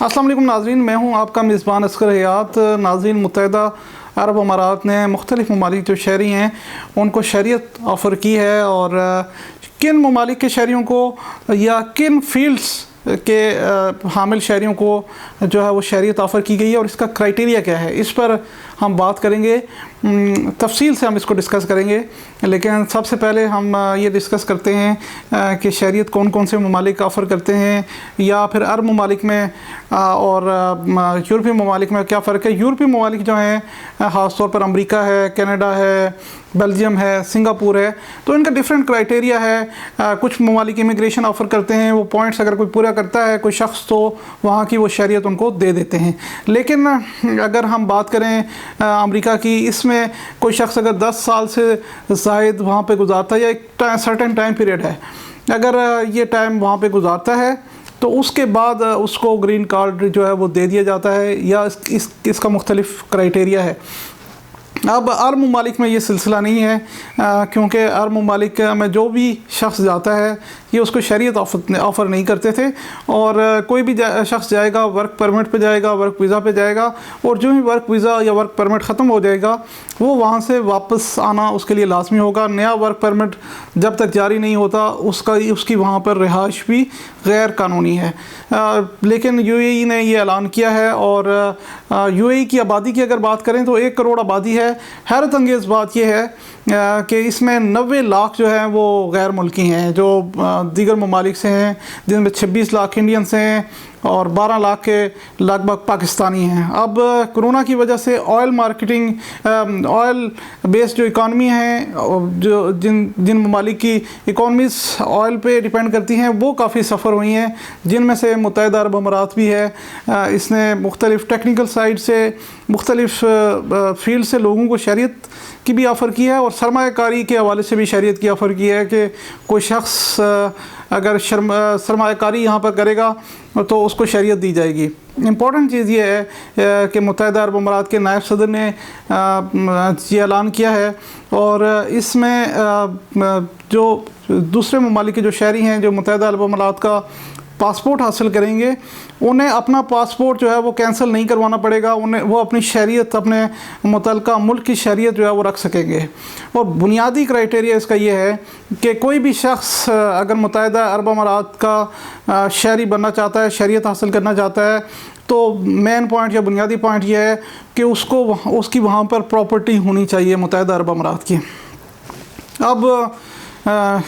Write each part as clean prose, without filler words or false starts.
السلام علیکم ناظرین، میں ہوں آپ کا میزبان اصغر حیات۔ ناظرین، متحدہ عرب امارات نے مختلف ممالک جو شہری ہیں ان کو شہریت آفر کی ہے، اور کن ممالک کے شہریوں کو یا کن فیلڈز کے حامل شہریوں کو جو ہے وہ شہریت آفر کی گئی ہے اور اس کا کرائٹیریا کیا ہے، اس پر ہم بات کریں گے، تفصیل سے ہم اس کو ڈسکس کریں گے۔ لیکن سب سے پہلے ہم یہ ڈسکس کرتے ہیں کہ شہریت کون کون سے ممالک آفر کرتے ہیں، یا پھر عرب ممالک میں اور یورپی ممالک میں کیا فرق ہے۔ یورپی ممالک جو ہیں خاص طور پر امریکہ ہے، کینیڈا ہے، بیلجیم ہے، سنگاپور ہے، تو ان کا ڈیفرنٹ کرائٹیریا ہے۔ کچھ ممالک امیگریشن آفر کرتے ہیں، وہ پوائنٹس اگر کوئی پورا کرتا ہے کوئی شخص تو وہاں کی وہ شہریت ان کو دے دیتے ہیں۔ لیکن اگر ہم بات کریں امریکہ کی، اس میں کوئی شخص اگر 10 سال سے زائد وہاں پہ گزارتا ہے، یا ایک سرٹن ٹائم پیریڈ ہے، اگر یہ ٹائم وہاں پہ گزارتا ہے تو اس کے بعد اس کو گرین کارڈ جو ہے وہ دے دیا جاتا ہے، یا اس کا مختلف کرائٹیریا ہے۔ اب عرب ممالک میں یہ سلسلہ نہیں ہے، کیونکہ عرب ممالک میں جو بھی شخص جاتا ہے یہ اس کو شہریت آفر نہیں کرتے تھے، اور کوئی بھی شخص جائے گا ورک پرمٹ پہ جائے گا، ورک ویزا پہ جائے گا، اور جو ہی ورک ویزا یا ورک پرمٹ ختم ہو جائے گا وہ وہاں سے واپس آنا اس کے لیے لازمی ہوگا۔ نیا ورک پرمٹ جب تک جاری نہیں ہوتا اس کی وہاں پر رہائش بھی غیر قانونی ہے۔ لیکن یو اے ای نے یہ اعلان کیا ہے، اور یو اے ای کی آبادی کی اگر بات کریں تو 1 کروڑ آبادی ہے۔ حیرت انگیز بات یہ ہے کہ اس میں 90 لاکھ جو ہیں وہ غیر ملکی ہیں، جو دیگر ممالک سے ہیں، جن میں 26 لاکھ انڈین سے ہیں اور 12 لاکھ کے لگ بھگ پاکستانی ہیں۔ اب کرونا کی وجہ سے آئل مارکیٹنگ، آئل بیس جو اکانومی ہیں، جو جن ممالک کی اکانومیز آئل پہ ڈیپینڈ کرتی ہیں، وہ کافی سفر ہوئی ہیں، جن میں سے متحدہ عرب امارات بھی ہے۔ اس نے مختلف ٹیکنیکل سائڈ سے، مختلف فیلڈ سے لوگوں کو شہریت کی بھی آفر کی ہے، اور سرمایہ کاری کے حوالے سے بھی شہریت کی آفر کی ہے کہ کوئی شخص اگر سرمایہ کاری یہاں پر کرے گا تو اس کو شہریت دی جائے گی۔ امپورٹنٹ چیز یہ ہے کہ متحدہ عرب امارات کے نائب صدر نے یہ اعلان کیا ہے، اور اس میں جو دوسرے ممالک کے جو شہری ہیں جو متحدہ عرب امارات کا پاسپورٹ حاصل کریں گے، انہیں اپنا پاسپورٹ جو ہے وہ کینسل نہیں کروانا پڑے گا، وہ اپنی شہریت، اپنے متعلقہ ملک کی شہریت جو ہے وہ رکھ سکیں گے۔ اور بنیادی کرائٹیریا اس کا یہ ہے کہ کوئی بھی شخص اگر متحدہ عرب امارات کا شہری بننا چاہتا ہے، شہریت حاصل کرنا چاہتا ہے، تو مین پوائنٹ یا بنیادی پوائنٹ یہ ہے کہ اس کی وہاں پر پراپرٹی ہونی چاہیے متحدہ عرب امارات کی۔ اب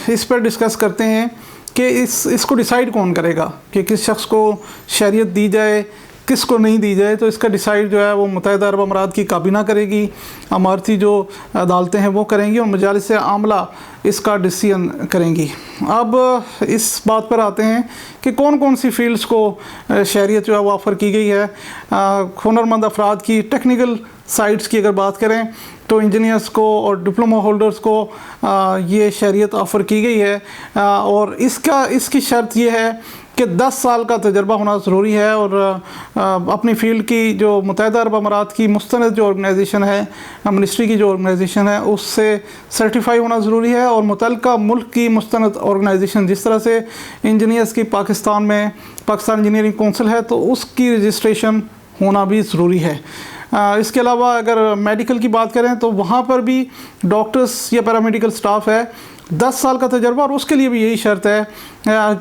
اس پر ڈسکس کرتے ہیں کہ اس کو ڈیسائیڈ کون کرے گا کہ کس شخص کو شہریت دی جائے، کس کو نہیں دی جائے۔ تو اس کا ڈیسائیڈ جو ہے وہ متحدہ عرب امارات کی کابینہ کرے گی، اماراتی جو عدالتیں ہیں وہ کریں گی، اور مجالس عاملہ اس کا ڈیسیژن کریں گی۔ اب اس بات پر آتے ہیں کہ کون کون سی فیلڈز کو شہریت جو ہے وہ آفر کی گئی ہے۔ ہنرمند افراد کی، ٹیکنیکل سائٹس کی اگر بات کریں تو انجینئرس کو اور ڈپلومہ ہولڈرز کو یہ شہریت آفر کی گئی ہے، اور اس کی شرط یہ ہے کہ 10 سال کا تجربہ ہونا ضروری ہے، اور اپنی فیلڈ کی جو متحدہ عرب امارات کی مستند جو آرگنائزیشن ہے، منسٹری کی جو آرگنائزیشن ہے، اس سے سرٹیفائی ہونا ضروری ہے، اور متعلقہ ملک کی مستند آرگنائزیشن جس طرح سے انجینئرس کی پاکستان میں پاکستان انجینئرنگ کونسل ہے تو اس کی رجسٹریشن ہونا بھی ضروری ہے۔ اس کے علاوہ اگر میڈیکل کی بات کریں تو وہاں پر بھی ڈاکٹرز یا پیرامیڈیکل سٹاف ہے، 10 سال کا تجربہ، اور اس کے لیے بھی یہی شرط ہے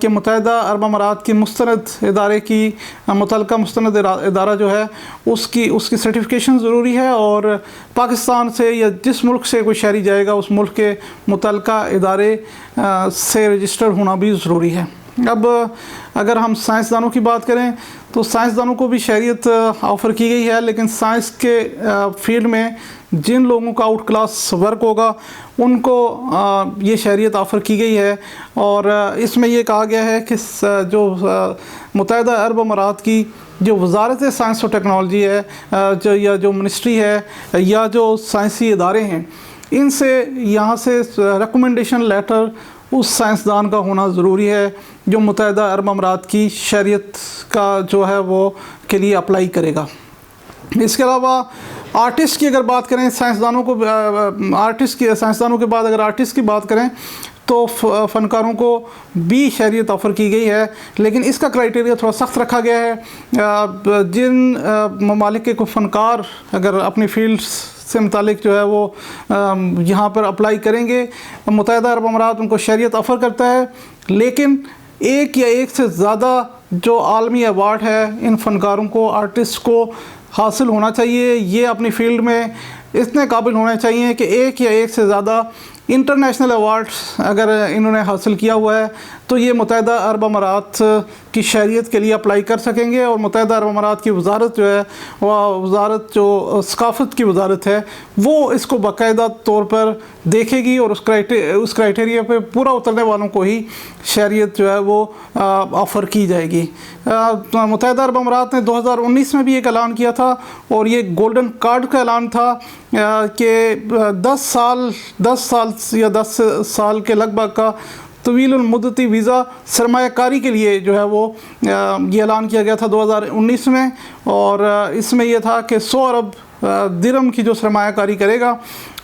کہ متحدہ عرب امارات کی مستند ادارے کی، متعلقہ مستند ادارہ جو ہے اس کی سرٹیفکیشن ضروری ہے، اور پاکستان سے یا جس ملک سے کوئی شہری جائے گا اس ملک کے متعلقہ ادارے سے رجسٹر ہونا بھی ضروری ہے۔ اب اگر ہم سائنسدانوں کی بات کریں تو سائنسدانوں کو بھی شہریت آفر کی گئی ہے، لیکن سائنس کے فیلڈ میں جن لوگوں کا آؤٹ کلاس ورک ہوگا ان کو یہ شہریت آفر کی گئی ہے، اور اس میں یہ کہا گیا ہے کہ جو متحدہ عرب امارات کی جو وزارت سائنس و ٹیکنالوجی ہے، یا جو منسٹری ہے، یا جو سائنسی ادارے ہیں، ان سے یہاں سے ریکمنڈیشن لیٹر اس سائنسدان کا ہونا ضروری ہے جو متحدہ عرب امارات کی شہریت کا جو ہے وہ کے لیے اپلائی کرے گا۔ اس کے علاوہ آرٹسٹ کی اگر بات کریں، سائنسدانوں کے بعد اگر آرٹسٹ کی بات کریں تو فنکاروں کو بھی شہریت آفر کی گئی ہے، لیکن اس کا کرائٹیریا تھوڑا سخت رکھا گیا ہے۔ جن ممالک کے کوئی فنکار اگر اپنی فیلڈ سے متعلق جو ہے وہ یہاں پر اپلائی کریں گے، متحدہ عرب امارات ان کو شہریت آفر کرتا ہے، لیکن ایک یا ایک سے زیادہ جو عالمی ایوارڈ ہے ان فنکاروں کو، آرٹسٹ کو حاصل ہونا چاہیے۔ یہ اپنی فیلڈ میں اتنے قابل ہونے چاہیے کہ ایک یا ایک سے زیادہ انٹرنیشنل ایوارڈز اگر انہوں نے حاصل کیا ہوا ہے تو یہ متحدہ عرب امارات کی شہریت کے لیے اپلائی کر سکیں گے، اور متحدہ عرب امارات کی وزارت جو ہے، وہ وزارت جو ثقافت کی وزارت ہے، وہ اس کو باقاعدہ طور پر دیکھے گی، اور اس کرائٹیریا پہ پورا اترنے والوں کو ہی شہریت جو ہے وہ آفر کی جائے گی۔ متحدہ عرب امارات نے 2019 میں بھی ایک اعلان کیا تھا، اور یہ گولڈن کارڈ کا اعلان تھا کہ 10 سال کے لگ بھگ کا طویل المدتی ویزا سرمایہ کاری کے لیے جو ہے وہ یہ اعلان کیا گیا تھا 2019 میں، اور اس میں یہ تھا کہ 100 ارب درہم کی جو سرمایہ کاری کرے گا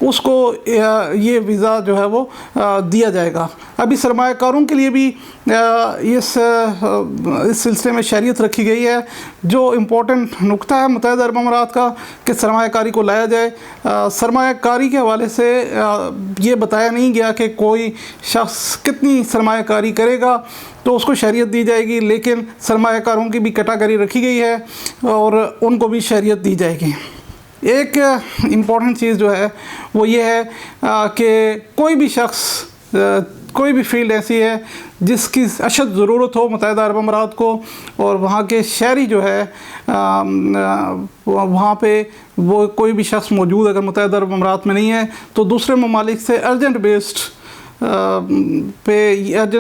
اس کو یہ ویزا جو ہے وہ دیا جائے گا۔ ابھی سرمایہ کاروں کے لیے بھی اس سلسلے میں شہریت رکھی گئی ہے، جو امپورٹنٹ نقطہ ہے متحدہ عرب امارات کا کہ سرمایہ کاری کو لایا جائے۔ سرمایہ کاری کے حوالے سے یہ بتایا نہیں گیا کہ کوئی شخص کتنی سرمایہ کاری کرے گا تو اس کو شہریت دی جائے گی، لیکن سرمایہ کاروں کی بھی کیٹیگری رکھی گئی ہے اور ان کو بھی شہریت دی جائے گی۔ ایک امپورٹنٹ چیز جو ہے وہ یہ ہے کہ کوئی بھی شخص، کوئی بھی فیلڈ ایسی ہے جس کی اشد ضرورت ہو متحدہ عرب امارات کو، اور وہاں کے شہری جو ہے وہاں پہ وہ کوئی بھی شخص موجود اگر متحدہ عرب امارات میں نہیں ہے تو دوسرے ممالک سے ارجنٹ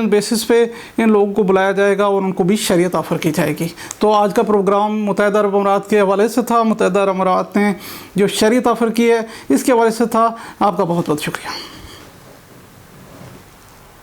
بیسس پہ ان لوگوں کو بلایا جائے گا اور ان کو بھی شہریت آفر کی جائے گی۔ تو آج کا پروگرام متحدہ عرب امارات کے حوالے سے تھا، متحدہ عرب امارات نے جو شہریت آفر کی ہے اس کے حوالے سے تھا۔ آپ کا بہت بہت شکریہ۔